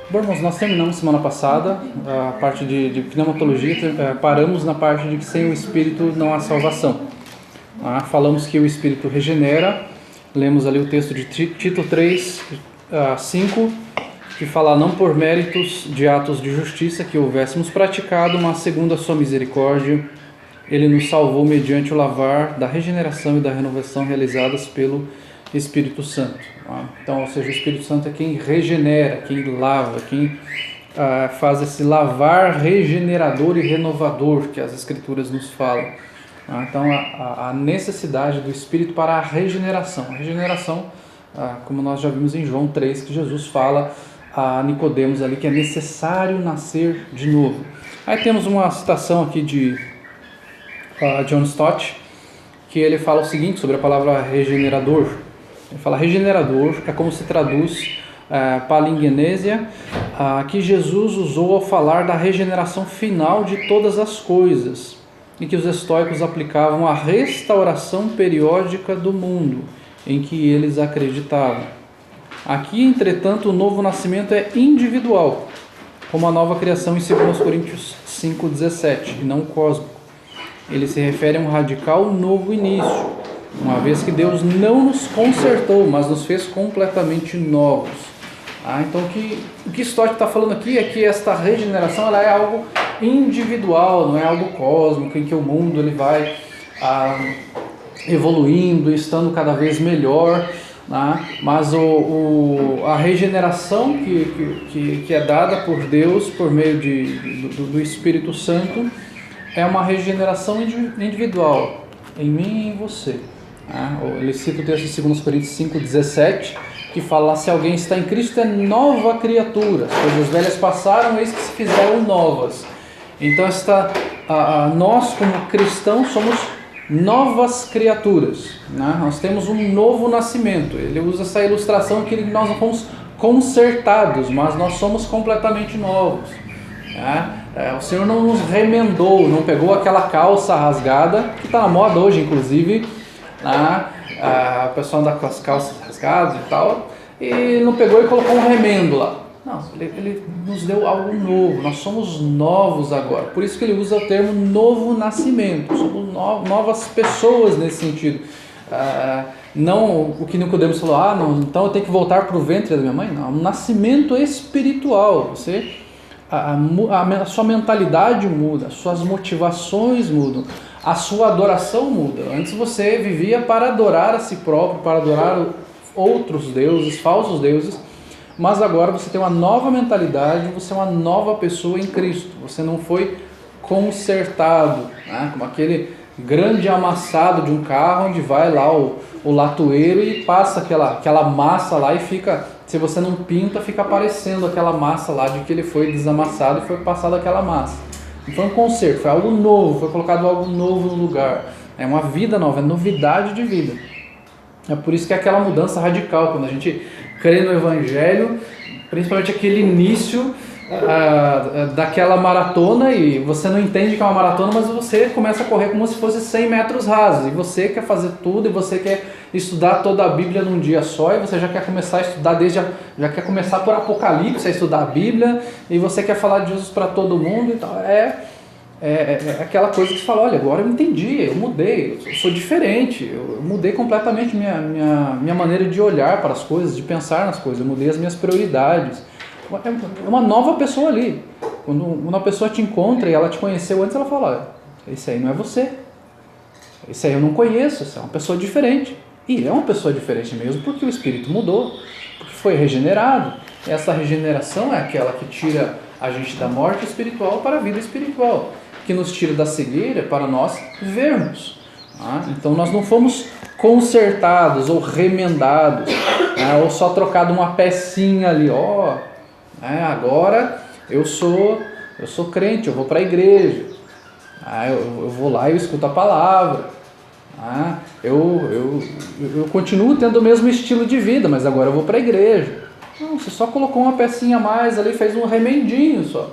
Bom, irmãos, nós terminamos semana passada a parte de pneumatologia, paramos na parte de que sem o Espírito não há salvação. Falamos que o Espírito regenera, lemos ali o texto de Tito 3, 5, que fala: não por méritos de atos de justiça que houvéssemos praticado, mas segundo a sua misericórdia, Ele nos salvou mediante o lavar da regeneração e da renovação realizadas pelo Espírito Santo. Então, ou seja, o Espírito Santo é quem regenera, quem lava, quem faz esse lavar regenerador e renovador que as Escrituras nos falam. Então, a necessidade do Espírito para a regeneração. A regeneração, como nós já vimos em João 3, que Jesus fala a Nicodemos ali que é necessário nascer de novo. Aí temos uma citação aqui de John Stott, que ele fala o seguinte sobre a palavra regenerador. Ele fala: regenerador é como se traduz palingenesia, que Jesus usou ao falar da regeneração final de todas as coisas, e que os estoicos aplicavam à restauração periódica do mundo em que eles acreditavam. Aqui, entretanto, o novo nascimento é individual, como a nova criação em 2 Coríntios 5,17, e não cósmico. Ele se refere a um radical novo início, uma vez que Deus não nos consertou, mas nos fez completamente novos. Então o que Stott está falando aqui é que esta regeneração ela é algo individual, não é algo cósmico, em que o mundo ele vai evoluindo, estando cada vez melhor, mas a regeneração que é dada por Deus por meio do Espírito Santo é uma regeneração individual, em mim e em você. Ele cita o texto de 2 Coríntios 5,17, que fala: se alguém está em Cristo é nova criatura, as coisas velhas passaram, eis que se fizeram novas. Então nós como cristãos somos novas criaturas, nós temos um novo nascimento. Ele usa essa ilustração que nós não fomos consertados, mas nós somos completamente novos. O Senhor não nos remendou, não pegou aquela calça rasgada, que está na moda hoje inclusive, o pessoal anda com as calças rasgadas e tal, e não pegou e colocou um remendo lá. Não, ele nos deu algo novo, nós somos novos agora. Por isso que ele usa o termo novo nascimento, somos novas pessoas nesse sentido. Não o que Nicodemos falou: não, então eu tenho que voltar para o ventre da minha mãe. Não, um nascimento espiritual. A sua mentalidade muda, as suas motivações mudam, a sua adoração muda. Antes você vivia para adorar a si próprio, para adorar outros deuses, falsos deuses, mas agora você tem uma nova mentalidade, você é uma nova pessoa em Cristo. Você não foi consertado, como aquele grande amassado de um carro, onde vai lá o latoeiro e passa aquela massa lá e fica, se você não pinta, fica aparecendo aquela massa lá de que ele foi desamassado e foi passado aquela massa. Não foi um conserto, foi algo novo, foi colocado algo novo no lugar. É uma vida nova, é novidade de vida. É por isso que é aquela mudança radical, quando a gente crê no Evangelho, principalmente aquele início daquela maratona, e você não entende que é uma maratona, mas você começa a correr como se fosse 100 metros rasos, e você quer fazer tudo, e você quer estudar toda a Bíblia num dia só, e você já quer começar a estudar já quer começar por Apocalipse a estudar a Bíblia, e você quer falar de Jesus para todo mundo. Então é aquela coisa que você fala: olha, agora eu entendi, eu mudei, eu sou diferente, eu mudei completamente minha maneira de olhar para as coisas, de pensar nas coisas, eu mudei as minhas prioridades. É uma nova pessoa ali. Quando uma pessoa te encontra e ela te conheceu antes, ela fala: olha, esse aí não é você, esse aí eu não conheço, esse é uma pessoa diferente. E é uma pessoa diferente mesmo, porque o espírito mudou, porque foi regenerado. Essa regeneração é aquela que tira a gente da morte espiritual para a vida espiritual, que nos tira da cegueira para nós vermos. Então nós não fomos consertados ou remendados, ou só trocado uma pecinha ali. Agora eu sou crente, eu vou para a igreja, eu vou lá e eu escuto a palavra, eu continuo tendo o mesmo estilo de vida, mas agora eu vou para a igreja. Não, você só colocou uma pecinha a mais ali, fez um remendinho só.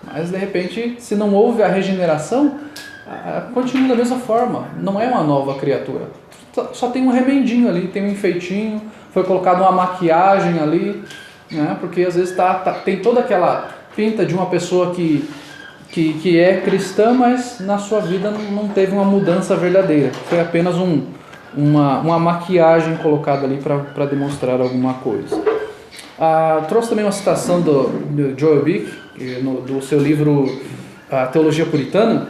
Mas de repente, se não houve a regeneração, continua da mesma forma, não é uma nova criatura. Só tem um remendinho ali, tem um enfeitinho, foi colocado uma maquiagem ali, né? Porque às vezes tem toda aquela pinta de uma pessoa que é cristã, mas na sua vida não teve uma mudança verdadeira. Foi apenas uma maquiagem colocada ali para demonstrar alguma coisa. Trouxe também uma citação do Joel Bick, do seu livro Teologia Puritana.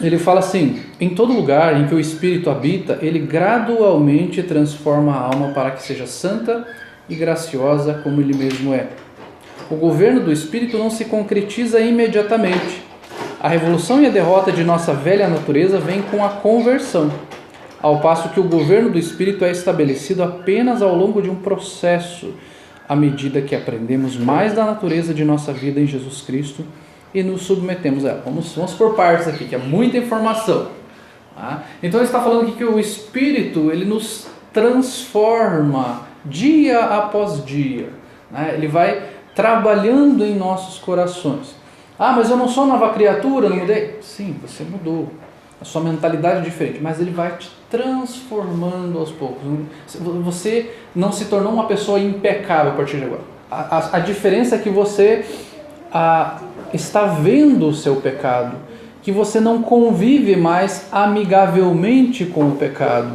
Ele fala assim: em todo lugar em que o Espírito habita, ele gradualmente transforma a alma para que seja santa e graciosa como ele mesmo é. O governo do Espírito não se concretiza imediatamente. A revolução e a derrota de nossa velha natureza vem com a conversão, ao passo que o governo do Espírito é estabelecido apenas ao longo de um processo, à medida que aprendemos mais da natureza de nossa vida em Jesus Cristo e nos submetemos a ela. Vamos por partes aqui, que é muita informação. Tá? Então ele está falando aqui que o Espírito ele nos transforma dia após dia. Né? Ele vai trabalhando em nossos corações. Mas eu não sou nova criatura, não mudei? Sim, você mudou. A sua mentalidade é diferente, mas ele vai te transformando aos poucos. Você não se tornou uma pessoa impecável a partir de agora. A diferença é que você está vendo o seu pecado, que você não convive mais amigavelmente com o pecado.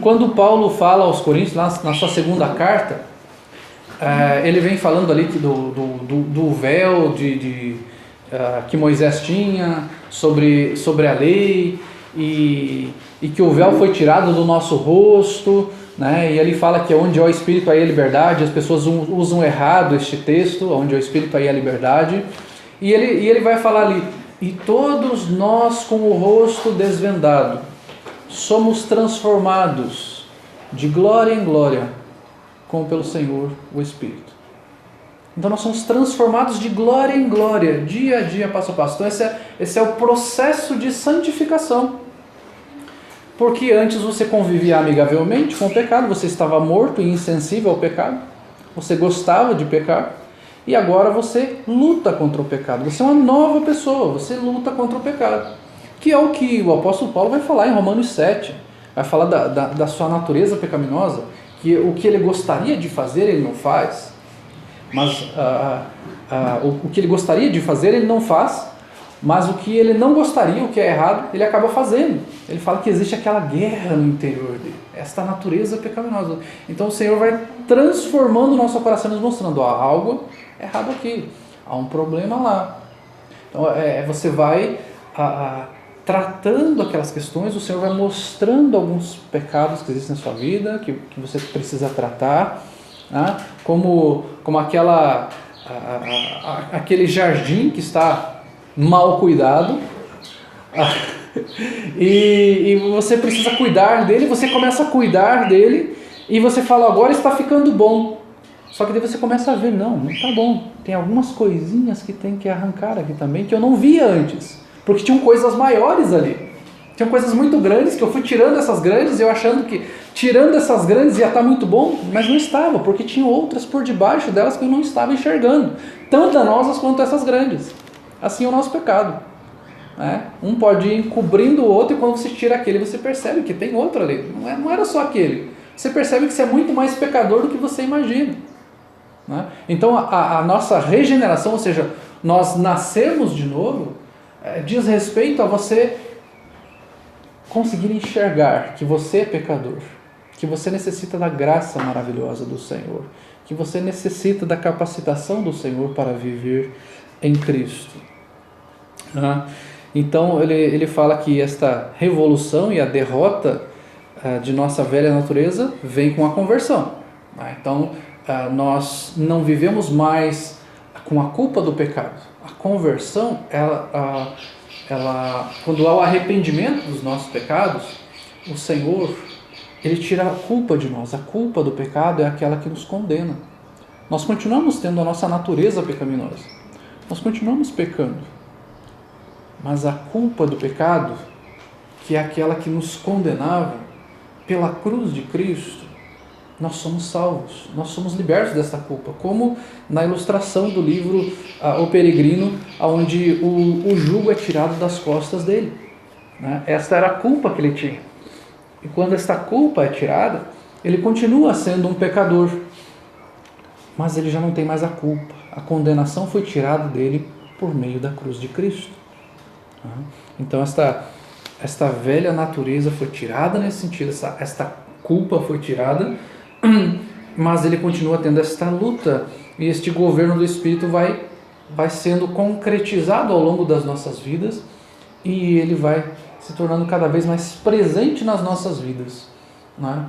Quando Paulo fala aos Coríntios, lá na sua segunda carta, ele vem falando ali do véu que Moisés tinha sobre a lei, e que o véu foi tirado do nosso rosto, né? E ele fala que onde há o Espírito aí a liberdade. As pessoas usam errado este texto, onde há o Espírito aí a liberdade, e ele vai falar ali: e todos nós com o rosto desvendado somos transformados de glória em glória como pelo Senhor o Espírito. Então nós somos transformados de glória em glória, dia a dia, passo a passo. Então esse é o processo de santificação. Porque antes você convivia amigavelmente com o pecado, você estava morto e insensível ao pecado, você gostava de pecar, e agora você luta contra o pecado. Você é uma nova pessoa, você luta contra o pecado. Que é o que o apóstolo Paulo vai falar em Romanos 7. Vai falar da sua natureza pecaminosa, que o que ele gostaria de fazer ele não faz, mas o que ele gostaria de fazer ele não faz, mas o que ele não gostaria, o que é errado, ele acaba fazendo. Ele fala que existe aquela guerra no interior dele, esta natureza pecaminosa. Então o Senhor vai transformando o nosso coração, nos mostrando: há algo errado aqui, há um problema lá. Então você vai tratando aquelas questões, o Senhor vai mostrando alguns pecados que existem na sua vida, que você precisa tratar, né? Como aquele jardim que está mal cuidado, e você precisa cuidar dele. Você começa a cuidar dele e você fala: agora está ficando bom. Só que daí você começa a ver: não está bom, tem algumas coisinhas que tem que arrancar aqui também, que eu não via antes, porque tinham coisas maiores ali, tinham coisas muito grandes, que eu fui tirando essas grandes, eu achando que tirando essas grandes ia estar muito bom, mas não estava, porque tinha outras por debaixo delas que eu não estava enxergando, tão danosas quanto essas grandes. Assim é o nosso pecado, né? Um pode ir encobrindo o outro, e quando você tira aquele, você percebe que tem outro ali, não era só aquele. Você percebe que você é muito mais pecador do que você imagina, né? Então a nossa regeneração, ou seja, nós nascermos de novo, diz respeito a você conseguir enxergar que você é pecador, que você necessita da graça maravilhosa do Senhor, que você necessita da capacitação do Senhor para viver em Cristo. Então ele fala que esta revolução e a derrota de nossa velha natureza vem com a conversão. Então nós não vivemos mais com a culpa do pecado. A conversão, quando há o arrependimento dos nossos pecados, o Senhor, Ele tira a culpa de nós. A culpa do pecado é aquela que nos condena. Nós continuamos tendo a nossa natureza pecaminosa, nós continuamos pecando, mas a culpa do pecado, que é aquela que nos condenava, pela cruz de Cristo, nós somos salvos, nós somos libertos dessa culpa, como na ilustração do livro O Peregrino, onde o jugo é tirado das costas dele, né? Esta era a culpa que ele tinha, e quando esta culpa é tirada, ele continua sendo um pecador, mas ele já não tem mais a culpa, a condenação foi tirada dele por meio da cruz de Cristo. Então esta velha natureza foi tirada nesse sentido, esta culpa foi tirada, mas ele continua tendo esta luta, e este governo do Espírito vai sendo concretizado ao longo das nossas vidas, e ele vai se tornando cada vez mais presente nas nossas vidas, né?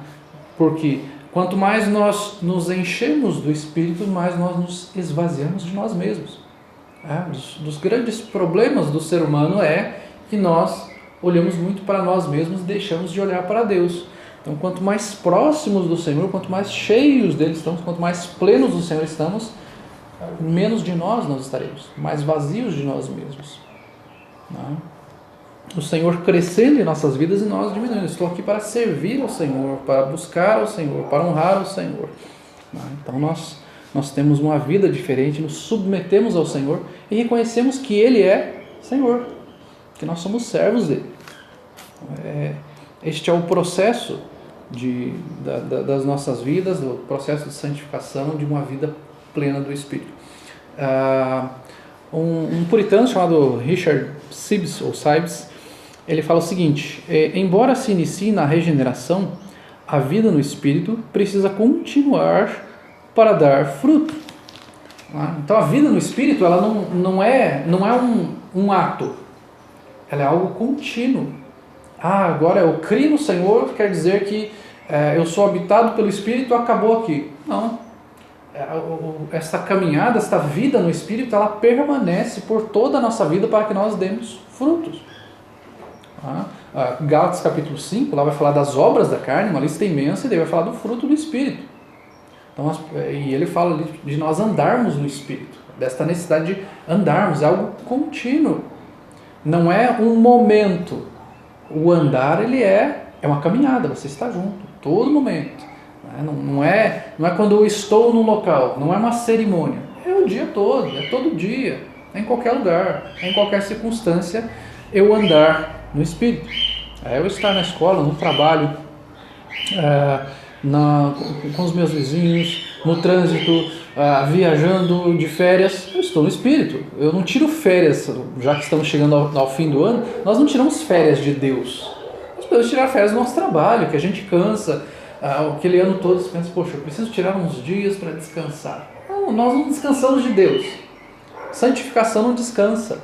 Porque quanto mais nós nos enchemos do Espírito, mais nós nos esvaziamos de nós mesmos. Dos grandes problemas do ser humano é que nós olhamos muito para nós mesmos e deixamos de olhar para Deus. Então, quanto mais próximos do Senhor, quanto mais cheios dele estamos, quanto mais plenos do Senhor estamos, menos de nós estaremos, mais vazios de nós mesmos. O Senhor crescendo em nossas vidas e nós diminuindo. Estou aqui para servir ao Senhor, para buscar ao Senhor, para honrar ao Senhor. Então nós temos uma vida diferente, nos submetemos ao Senhor e reconhecemos que Ele é Senhor, que nós somos servos dele. Este é o processo das nossas vidas, o processo de santificação de uma vida plena do Espírito. Um puritano chamado Richard Sibbes, ele fala o seguinte: embora se inicie na regeneração, a vida no Espírito precisa continuar para dar fruto. Então a vida no Espírito, ela não é um ato, ela é algo contínuo. Agora eu criei no Senhor, quer dizer que eu sou habitado pelo Espírito, acabou aqui. Não. Essa caminhada, esta vida no Espírito, ela permanece por toda a nossa vida para que nós demos frutos. Gálatas capítulo 5, lá vai falar das obras da carne, uma lista imensa, e daí vai falar do fruto do Espírito. Então, e ele fala de nós andarmos no Espírito, desta necessidade de andarmos, é algo contínuo. Não é um momento. O andar, ele é uma caminhada, você está junto, todo momento. Não é quando eu estou no local, não é uma cerimônia, é o dia todo, é todo dia, é em qualquer lugar, é em qualquer circunstância, eu andar no Espírito. Eu estar na escola, no trabalho, com os meus vizinhos, no trânsito, viajando de férias, eu estou no Espírito. Eu não tiro férias, já que estamos chegando ao fim do ano, nós não tiramos férias de Deus. Nós podemos tirar férias do nosso trabalho, que a gente cansa, aquele ano todo você pensa, poxa, eu preciso tirar uns dias para descansar. Não, nós não descansamos de Deus. Santificação não descansa.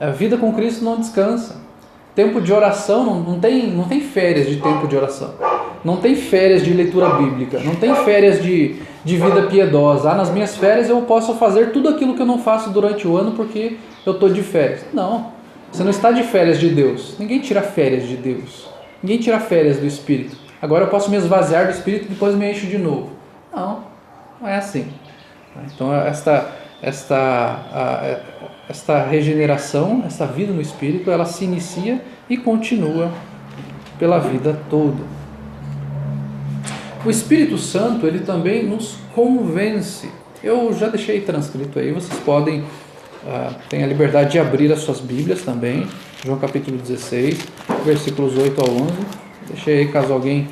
A vida com Cristo não descansa. Tempo de oração, não tem férias de tempo de oração. Não tem férias de leitura bíblica. Não tem férias de vida piedosa. Nas minhas férias eu posso fazer tudo aquilo que eu não faço durante o ano porque eu estou de férias. Não, você não está de férias de Deus. Ninguém tira férias de Deus. Ninguém tira férias do Espírito. Agora eu posso me esvaziar do Espírito e depois me encho de novo. Não é assim. Então esta regeneração, esta vida no Espírito, ela se inicia e continua pela vida toda. O Espírito Santo, ele também nos convence. Eu já deixei transcrito aí, vocês podem, têm a liberdade de abrir as suas Bíblias também, João capítulo 16, versículos 8 ao 11. Deixei aí caso alguém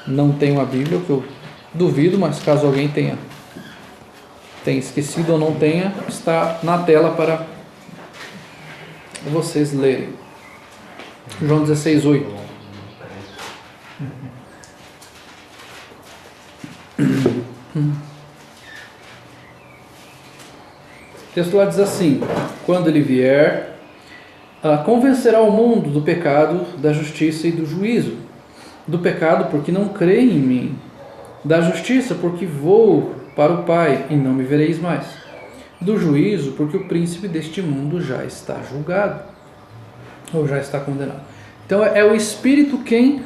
não tenha uma Bíblia, que eu duvido, mas caso alguém tenha esquecido ou não tenha, está na tela para vocês lerem. João 16, 8. O texto lá diz assim: quando ele vier, convencerá o mundo do pecado, da justiça e do juízo. Do pecado, porque não creem em mim. Da justiça, porque vou para o Pai e não me vereis mais. Do juízo, porque o príncipe deste mundo já está julgado, ou já está condenado. Então é o Espírito quem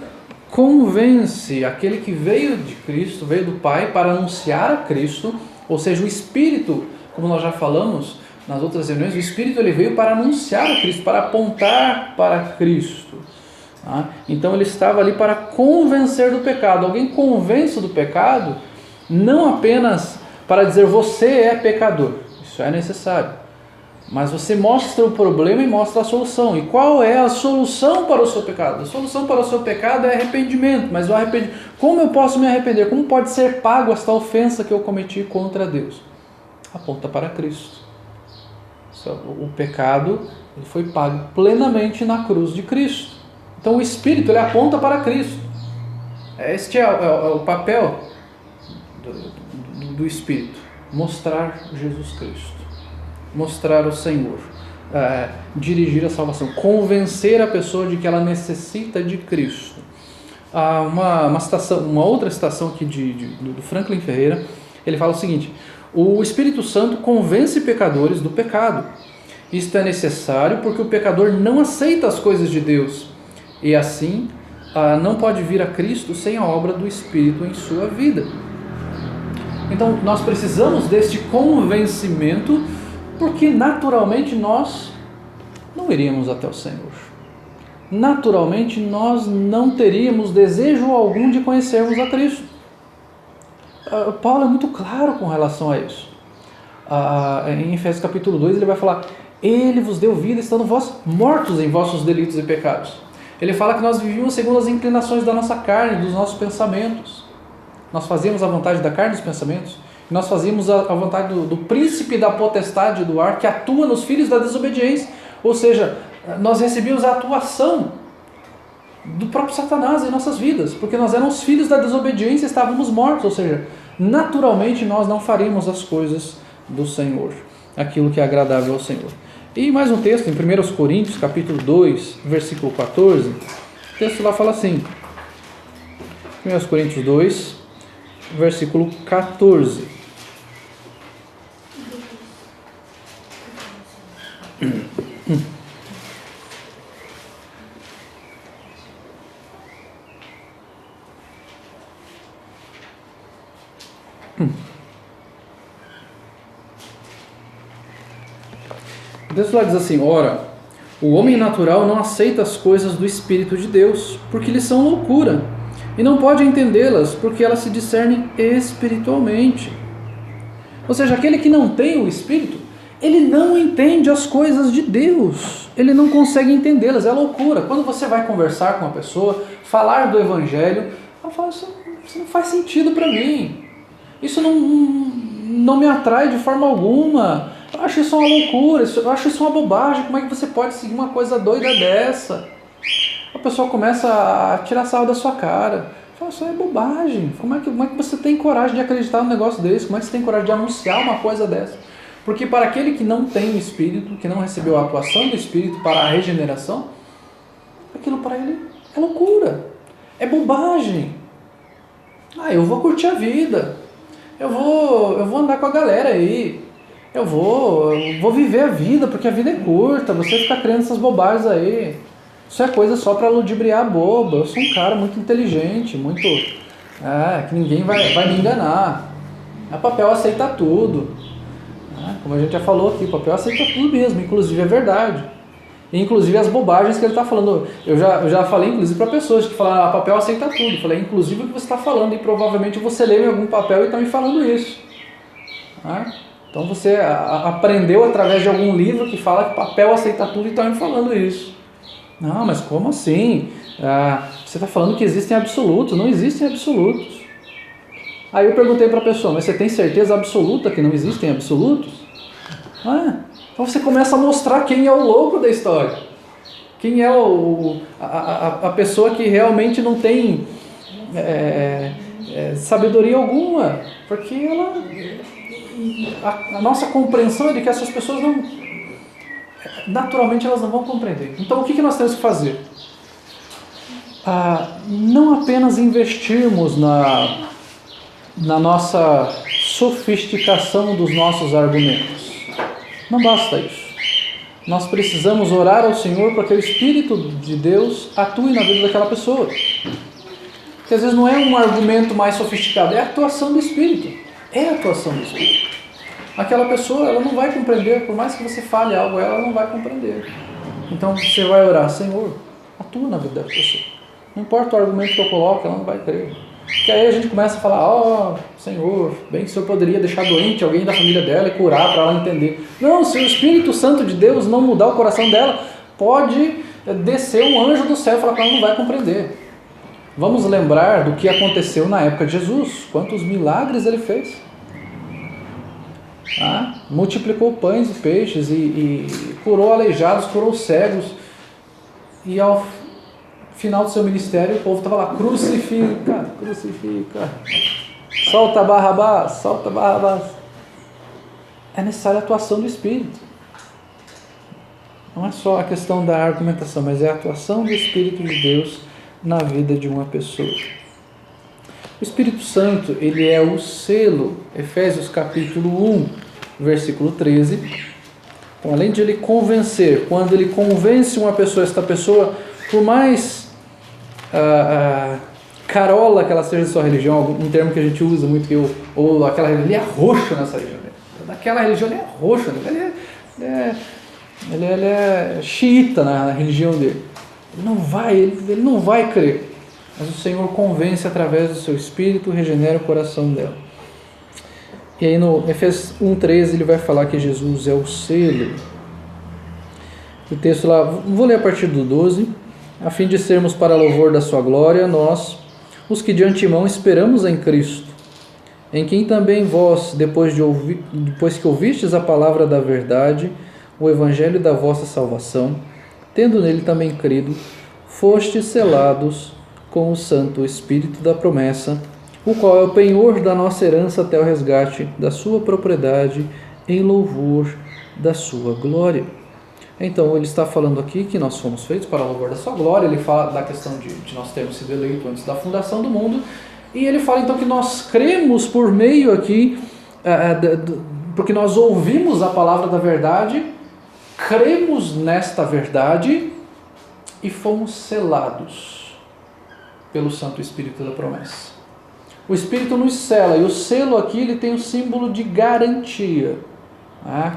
convence aquele que veio de Cristo, veio do Pai para anunciar a Cristo, ou seja, o Espírito, como nós já falamos nas outras reuniões, o Espírito ele veio para anunciar a Cristo, para apontar para Cristo. Tá? Então ele estava ali para convencer do pecado. Alguém convence do pecado não apenas para dizer você é pecador, isso é necessário, mas você mostra o problema e mostra a solução. E qual é a solução para o seu pecado? A solução para o seu pecado é arrependimento, mas o arrependimento, como eu posso me arrepender? Como pode ser pago esta ofensa que eu cometi contra Deus? Aponta para Cristo. O pecado ele foi pago plenamente na cruz de Cristo. Então o Espírito ele aponta para Cristo. Este é o papel do Espírito. Mostrar Jesus Cristo. Mostrar o Senhor. Dirigir a salvação. Convencer a pessoa de que ela necessita de Cristo. Uma outra citação aqui do Franklin Ferreira, ele fala o seguinte: o Espírito Santo convence pecadores do pecado. Isto é necessário porque o pecador não aceita as coisas de Deus e assim não pode vir a Cristo sem a obra do Espírito em sua vida. Então nós precisamos deste convencimento porque naturalmente nós não iríamos até o Senhor. Naturalmente nós não teríamos desejo algum de conhecermos a Cristo. Paulo é muito claro com relação a isso. Em Efésios capítulo 2 ele vai falar: Ele vos deu vida estando vós mortos em vossos delitos e pecados. Ele fala que nós vivíamos segundo as inclinações da nossa carne, dos nossos pensamentos. Nós fazíamos a vontade da carne e dos pensamentos. Nós fazíamos a vontade do príncipe da potestade do ar, que atua nos filhos da desobediência. Ou seja, nós recebíamos a atuação do próprio Satanás em nossas vidas, porque nós éramos filhos da desobediência e estávamos mortos. Ou seja, naturalmente nós não faríamos as coisas do Senhor, aquilo que é agradável ao Senhor. E mais um texto, em 1 Coríntios, capítulo 2, versículo 14, o texto lá fala assim, 1 Coríntios 2, versículo 14. O texto lá diz assim: ora, o homem natural não aceita as coisas do Espírito de Deus, porque lhes são loucura, e não pode entendê-las, porque elas se discernem espiritualmente. Ou seja, aquele que não tem o Espírito, ele não entende as coisas de Deus, ele não consegue entendê-las, é loucura. Quando você vai conversar com uma pessoa, falar do Evangelho, ela fala: isso não faz sentido para mim, isso não me atrai de forma alguma, eu acho isso uma loucura, eu acho isso uma bobagem, como é que você pode seguir uma coisa doida dessa? A pessoa começa a tirar sarro da sua cara, fala: isso é bobagem, como é que você tem coragem de acreditar num negócio desse, como é que você tem coragem de anunciar uma coisa dessa? Porque para aquele que não tem o Espírito, que não recebeu a atuação do Espírito para a regeneração, aquilo para ele é loucura, é bobagem. Eu vou curtir a vida, eu vou andar com a galera aí, eu vou viver a vida, porque a vida é curta, você fica crendo essas bobagens aí, isso é coisa só para ludibriar a boba, eu sou um cara muito inteligente, que ninguém vai me enganar, o papel aceita tudo. Como a gente já falou aqui, o papel aceita tudo mesmo, inclusive é verdade. E, inclusive as bobagens que ele está falando. Eu já falei, inclusive, para pessoas que falam: papel aceita tudo. Eu falei, inclusive, o que você está falando, e provavelmente você leu em algum papel e está me falando isso. Então você aprendeu através de algum livro que fala que papel aceita tudo e está me falando isso. Não, mas como assim? Você está falando que existem absolutos. Não existem absolutos. Aí eu perguntei para a pessoa: mas você tem certeza absoluta que não existem absolutos? Então você começa a mostrar quem é o louco da história. Quem é a pessoa que realmente não tem sabedoria alguma. Porque a nossa compreensão é de que essas pessoas naturalmente elas não vão compreender. Então o que nós temos que fazer? Não apenas investirmos na nossa sofisticação dos nossos argumentos. Não basta isso. Nós precisamos orar ao Senhor para que o Espírito de Deus atue na vida daquela pessoa. Porque às vezes não é um argumento mais sofisticado, é a atuação do Espírito. É a atuação do Espírito. Aquela pessoa, ela não vai compreender, por mais que você fale algo, ela não vai compreender. Então você vai orar: Senhor, Atua na vida da pessoa. Não importa o argumento que eu coloque, ela não vai crer. Porque aí a gente começa a falar, Senhor, bem que o Senhor poderia deixar doente alguém da família dela e curar para ela entender. Não, se o Espírito Santo de Deus não mudar o coração dela, pode descer um anjo do céu e falar que ela não vai compreender. Vamos lembrar do que aconteceu na época de Jesus. Quantos milagres ele fez. Multiplicou pães e peixes e curou aleijados, curou cegos. E ao final do seu ministério, o povo estava lá, crucifica, crucifica. Solta Barrabás, solta Barrabás. É necessária a atuação do Espírito. Não é só a questão da argumentação, mas é a atuação do Espírito de Deus na vida de uma pessoa. O Espírito Santo, ele é o selo, Efésios capítulo 1, versículo 13. Então, além de ele convencer, quando ele convence uma pessoa, esta pessoa, por mais carola que ela seja de sua religião, um termo que a gente usa muito, ou aquela religião, ele é roxo nessa religião. Daquela religião ele é roxo, ele é xiita na religião dele. Ele não vai crer. Mas o Senhor convence através do seu Espírito, regenera o coração dela. E aí no Efésios 1,13 ele vai falar que Jesus é o selo. O texto lá, vou ler a partir do 12. A fim de sermos para louvor da sua glória, nós, os que de antemão esperamos em Cristo, em quem também vós, depois que ouvistes a palavra da verdade, o evangelho da vossa salvação, tendo nele também crido, fostes selados com o Santo Espírito da promessa, o qual é o penhor da nossa herança até o resgate da sua propriedade, em louvor da sua glória. Então, ele está falando aqui que nós fomos feitos para o louvor da sua glória. Ele fala da questão de nós termos sido eleitos antes da fundação do mundo. E ele fala então que nós cremos por meio aqui, porque nós ouvimos a palavra da verdade, cremos nesta verdade e fomos selados pelo Santo Espírito da promessa. O Espírito nos sela, e o selo aqui ele tem o símbolo de garantia.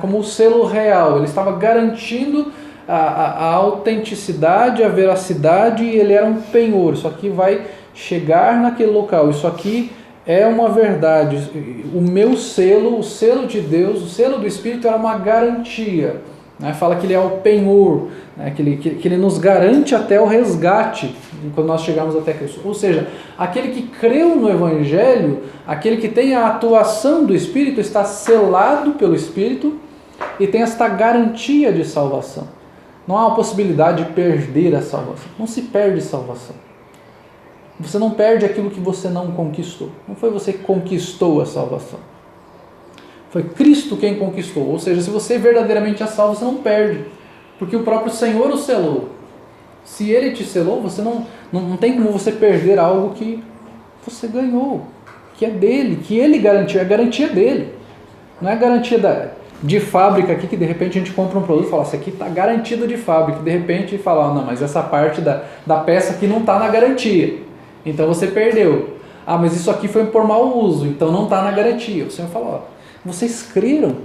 Como o selo real, ele estava garantindo a autenticidade, a veracidade, e ele era um penhor. Isso aqui vai chegar naquele local, isso aqui é uma verdade. O meu selo, o selo de Deus, o selo do Espírito era uma garantia. Fala que ele é o penhor, que ele nos garante até o resgate, quando nós chegarmos até Cristo. Ou seja, aquele que creu no Evangelho, aquele que tem a atuação do Espírito, está selado pelo Espírito e tem esta garantia de salvação. Não há uma possibilidade de perder a salvação. Não se perde salvação. Você não perde aquilo que você não conquistou. Não foi você que conquistou a salvação. Foi Cristo quem conquistou. Ou seja, se você verdadeiramente é salvo, você não perde. Porque o próprio Senhor o selou. Se Ele te selou, você não tem como você perder algo que você ganhou. Que é dele, que Ele garantiu. É a garantia dele. Não é a garantia de fábrica aqui, que de repente a gente compra um produto e fala, isso aqui está garantido de fábrica. E de repente fala, não, mas essa parte da peça aqui não está na garantia. Então você perdeu. Mas isso aqui foi por mau uso, então não está na garantia. O Senhor fala, vocês creram,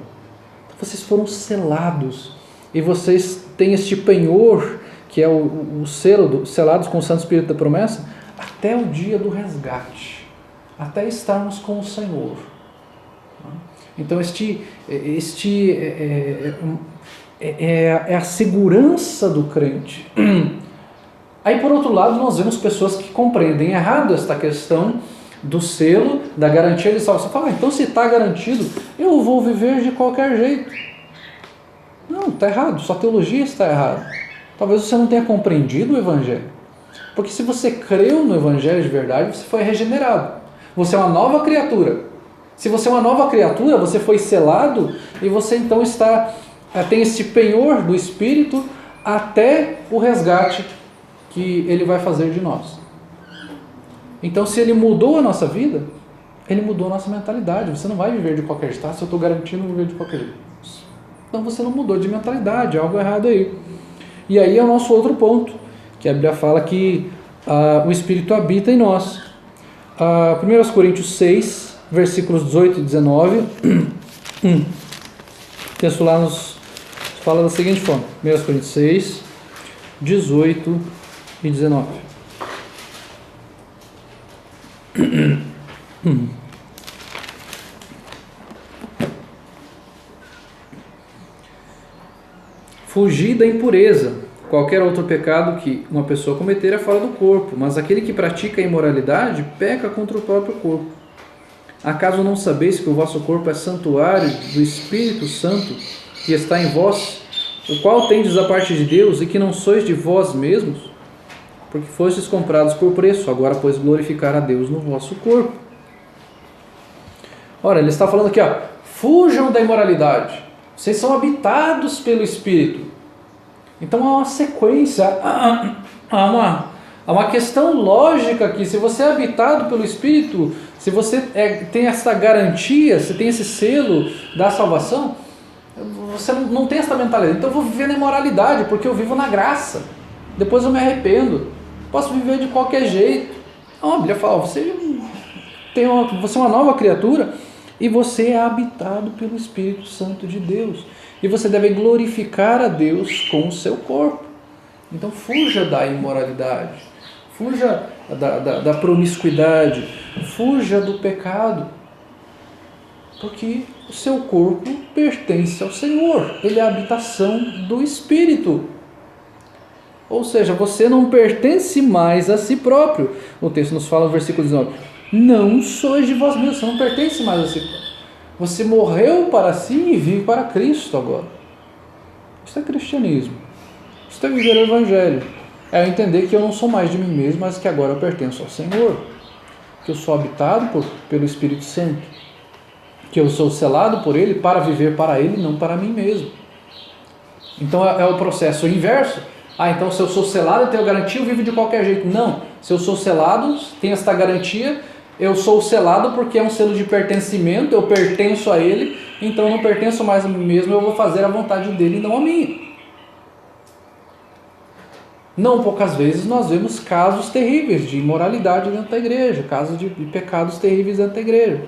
vocês foram selados, e vocês têm este penhor, que é o selo, selados com o Santo Espírito da promessa, até o dia do resgate, até estarmos com o Senhor. Então é a segurança do crente. Aí por outro lado nós vemos pessoas que compreendem errado esta questão do selo, da garantia de salvação. Fala, então se está garantido, eu vou viver de qualquer jeito. Não, está errado, sua teologia está errada. Talvez você não tenha compreendido o Evangelho. Porque se você creu no Evangelho de verdade, você foi regenerado. Você é uma nova criatura. Se você é uma nova criatura, você foi selado e você então tem esse penhor do Espírito até o resgate que Ele vai fazer de nós. Então, se Ele mudou a nossa vida, Ele mudou a nossa mentalidade. Você não vai viver de qualquer jeito. Se eu estou garantindo viver de qualquer jeito. Então, você não mudou de mentalidade. Algo errado aí. E aí é o nosso outro ponto, que a Bíblia fala que o Espírito habita em nós. 1 Coríntios 6, versículos 18 e 19. O texto lá nos fala da seguinte forma. 1 Coríntios 6, 18 e 19. Fugir da impureza. Qualquer outro pecado que uma pessoa cometer é fora do corpo, mas aquele que pratica a imoralidade peca contra o próprio corpo. Acaso não sabeis que o vosso corpo é santuário do Espírito Santo que está em vós, o qual tendes da parte de Deus, e que não sois de vós mesmos? Porque fostes comprados por preço, agora pois glorificar a Deus no vosso corpo. Ora, ele está falando aqui, fujam da imoralidade. Vocês são habitados pelo Espírito. Então há uma sequência, há uma questão lógica aqui. Se você é habitado pelo Espírito, se você tem essa garantia, se tem esse selo da salvação, você não tem essa mentalidade. Então eu vou viver na imoralidade, porque eu vivo na graça. Depois eu me arrependo. Posso viver de qualquer jeito. A Bíblia fala, você é uma nova criatura e você é habitado pelo Espírito Santo de Deus. E você deve glorificar a Deus com o seu corpo. Então fuja da imoralidade, fuja da promiscuidade, fuja do pecado. Porque o seu corpo pertence ao Senhor, ele é a habitação do Espírito. Ou seja, você não pertence mais a si próprio. O texto nos fala no versículo 19, não sois de vós mesmos, você não pertence mais a si próprio. Você morreu para si e vive para Cristo agora. Isso é cristianismo. Isso é viver o Evangelho. É entender que eu não sou mais de mim mesmo, mas que agora eu pertenço ao Senhor. Que eu sou habitado pelo Espírito Santo. Que eu sou selado por Ele para viver para Ele, não para mim mesmo. Então é o processo inverso. Então se eu sou selado, eu tenho garantia, eu vivo de qualquer jeito. Não. Se eu sou selado, tenho esta garantia, eu sou selado porque é um selo de pertencimento, eu pertenço a Ele, então eu não pertenço mais a mim mesmo, eu vou fazer a vontade dEle e não a minha. Não poucas vezes nós vemos casos terríveis de imoralidade dentro da igreja, casos de pecados terríveis dentro da igreja,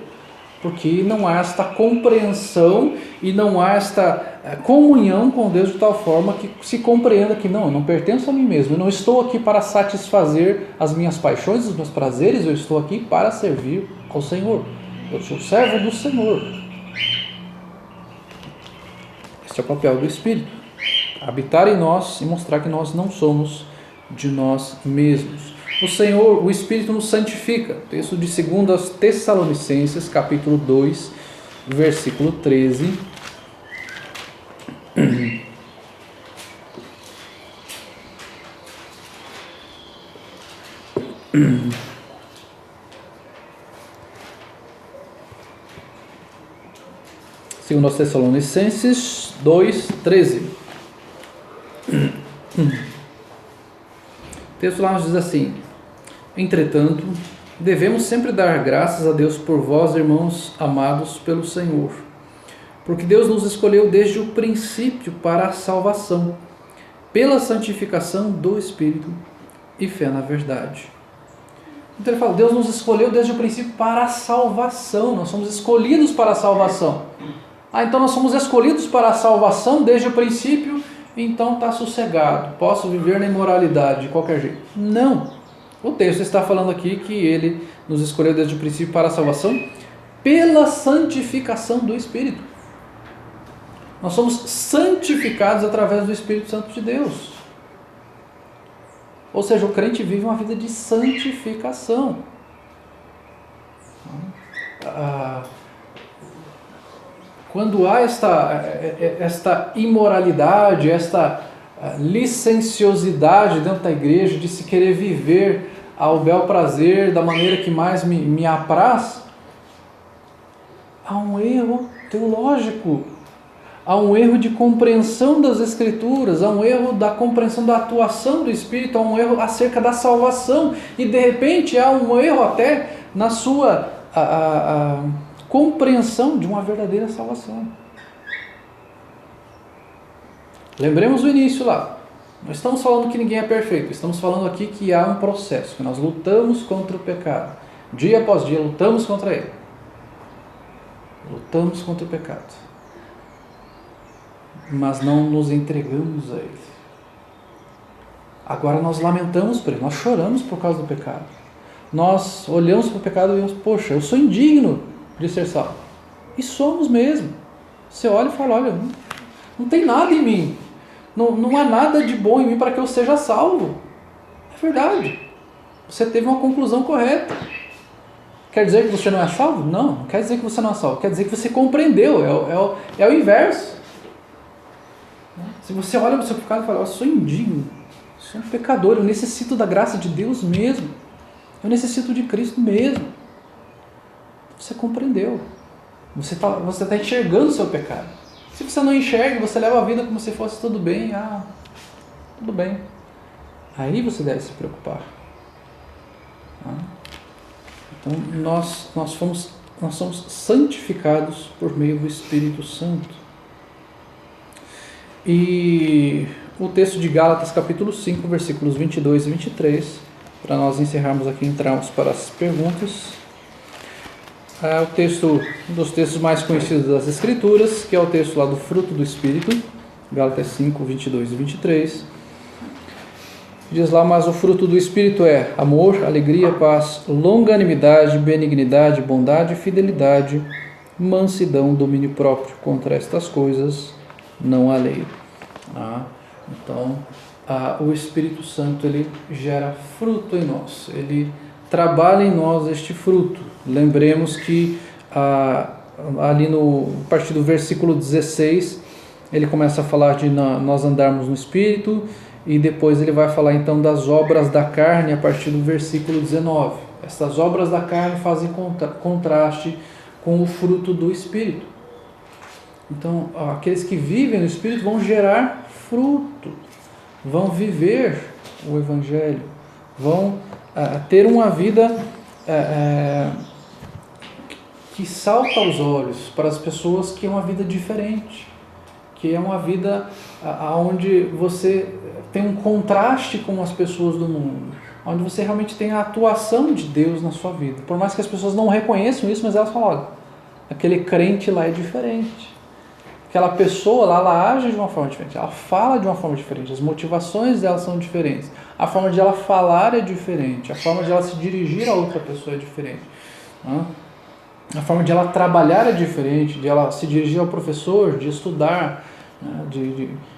porque não há esta compreensão e não há esta comunhão com Deus de tal forma que se compreenda que não, eu não pertenço a mim mesmo, eu não estou aqui para satisfazer as minhas paixões, os meus prazeres, eu estou aqui para servir ao Senhor, eu sou servo do Senhor. Este é o papel do Espírito, habitar em nós e mostrar que nós não somos de nós mesmos. O Senhor, o Espírito nos santifica. Texto de 2 Tessalonicenses, capítulo 2, versículo 13. Segundo Tessalonicenses 2, 13. O texto lá nos diz assim: entretanto, devemos sempre dar graças a Deus por vós, irmãos amados pelo Senhor, porque Deus nos escolheu desde o princípio para a salvação, pela santificação do Espírito e fé na verdade. Então ele fala, Deus nos escolheu desde o princípio para a salvação, nós somos escolhidos para a salvação. Então nós somos escolhidos para a salvação desde o princípio, então está sossegado, posso viver na imoralidade de qualquer jeito. Não, o texto está falando aqui que Ele nos escolheu desde o princípio para a salvação pela santificação do Espírito. Nós somos santificados através do Espírito Santo de Deus. Ou seja, o crente vive uma vida de santificação. Quando há esta imoralidade, esta licenciosidade dentro da igreja, de se querer viver ao bel prazer, da maneira que mais me apraz, há um erro teológico, há um erro de compreensão das Escrituras, há um erro da compreensão da atuação do Espírito, há um erro acerca da salvação, e de repente há um erro até na sua compreensão de uma verdadeira salvação. Lembremos o início lá. Não estamos falando que ninguém é perfeito, estamos falando aqui que há um processo, que nós lutamos contra o pecado. Dia após dia lutamos contra ele. Lutamos contra o pecado. Mas não nos entregamos a ele. Agora nós lamentamos por ele, nós choramos por causa do pecado. Nós olhamos para o pecado e vemos, poxa, eu sou indigno de ser salvo. E somos mesmo. Você olha e fala, olha, não tem nada em mim. Não há nada de bom em mim para que eu seja salvo. É verdade. Você teve uma conclusão correta. Quer dizer que você não é salvo? Não quer dizer que você não é salvo. Quer dizer que você compreendeu. É o inverso. Se você olha para o seu pecado e fala, eu sou indigno, sou um pecador, eu necessito da graça de Deus mesmo. Eu necessito de Cristo mesmo. Você compreendeu. Você está enxergando o seu pecado. Se você não enxerga, você leva a vida como se fosse tudo bem. Tudo bem. Aí você deve se preocupar. Então nós somos santificados por meio do Espírito Santo. E o texto de Gálatas capítulo 5, versículos 22 e 23, para nós encerrarmos aqui, entrarmos para as perguntas. É o texto, um dos textos mais conhecidos das Escrituras, que é o texto lá do fruto do Espírito, Gálatas 5, 22 e 23. Diz lá, mas o fruto do Espírito é amor, alegria, paz, longanimidade, benignidade, bondade, fidelidade, mansidão, domínio próprio. Contra estas coisas não há lei. Então, o Espírito Santo, ele gera fruto em nós, ele trabalha em nós este fruto. Lembremos que ali a partir do versículo 16, ele começa a falar de nós andarmos no Espírito, e depois ele vai falar então das obras da carne a partir do versículo 19. Essas obras da carne fazem contraste com o fruto do Espírito. Então, aqueles que vivem no Espírito vão gerar fruto, vão viver o Evangelho, vão ter uma vida que salta aos olhos para as pessoas, que é uma vida diferente, que é uma vida onde você tem um contraste com as pessoas do mundo, onde você realmente tem a atuação de Deus na sua vida. Por mais que as pessoas não reconheçam isso, mas elas falam, olha, aquele crente lá é diferente. Aquela pessoa lá, ela age de uma forma diferente, ela fala de uma forma diferente, as motivações dela são diferentes, a forma de ela falar é diferente, a forma de ela se dirigir a outra pessoa é diferente, a forma de ela trabalhar é diferente, de ela se dirigir ao professor, de estudar,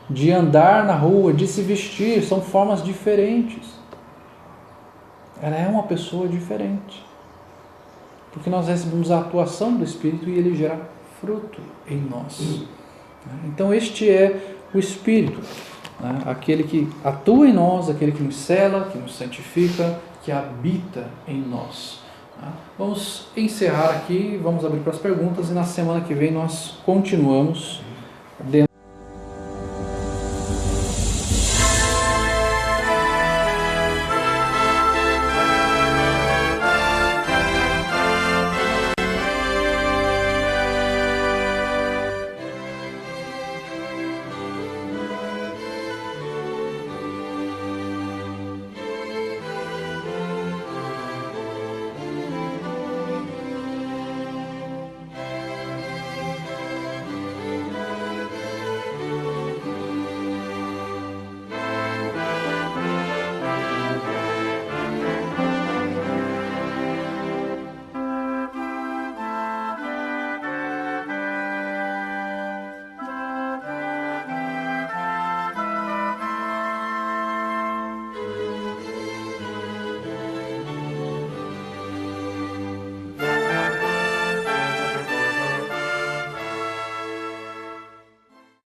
de andar na rua, de se vestir, são formas diferentes. Ela é uma pessoa diferente, porque nós recebemos a atuação do Espírito e ele gera fruto em nós. Então este é o Espírito, aquele que atua em nós, aquele que nos sela, que nos santifica, que habita em nós. Vamos encerrar aqui, vamos abrir para as perguntas e na semana que vem nós continuamos dentro